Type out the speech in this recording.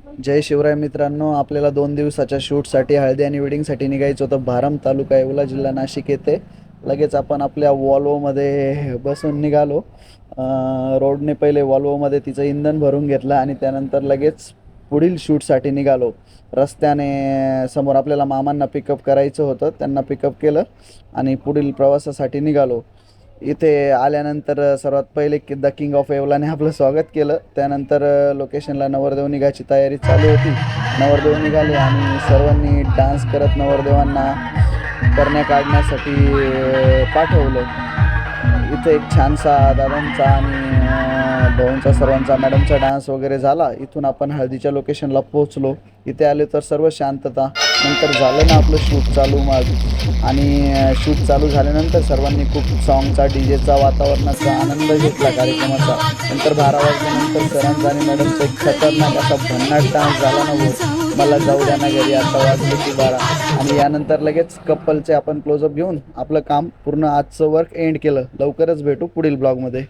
जय शिवराय मित्रांनो, आपल्याला 2 दिवसाच्या शूटसाठी हळदी आणि वेडिंगसाठी निघायचं होतं. भारम तालुका येवला जिल्हा नाशिक येथे. लगेच आपण आपल्या वॉल्वोमध्ये बसून निघालो. रोडने पहिले वॉल्वोमध्ये तिचं इंधन भरून घेतलं आणि त्यानंतर लगेच पुढील शूटसाठी निघालो. रस्त्याने समोर आपल्याला मामांना पिकअप करायचं होतं, त्यांना पिकअप केलं आणि पुढील प्रवासासाठी निघालो. इथे आल्यानंतर सर्वात पहिले द किंग ऑफ येवलाने आपलं स्वागत केलं. त्यानंतर लोकेशनला नवरदेव निघायची तयारी चालू होती. नवरदेव निघाले आणि सर्वांनी डान्स करत नवरदेवांना करण्या काढण्यासाठी पाठवलं. इथे एक छानसा दादांचा आणि भाऊंचा सर्वांचा मॅडमचा डान्स वगैरे झाला. इथून आपण हळदीच्या लोकेशनला पोहोचलो. इथे आले तर सर्व शांतता. नंतर झालं ना आपलं शूट चालू मग. आणि शूट चालू झाल्यानंतर सर्वांनी खूप सॉन्गचा डीजेचा वातावरणाचा आनंद घेतला कार्यक्रमाचा. नंतर 12 वाजल्यानंतर सरांचा आणि मॅडमचा एक खतरनाक असा भन्नाट डान्स झाला ना भाऊ. मला जाऊ द्या ना घरी, आता वाजले की 12. आणि यानंतर लगेच कपलचे आपण क्लोजअप घेऊन आपलं काम पूर्ण आजचं वर्क एंड केलं. लवकरच भेटू पुढील ब्लॉगमध्ये.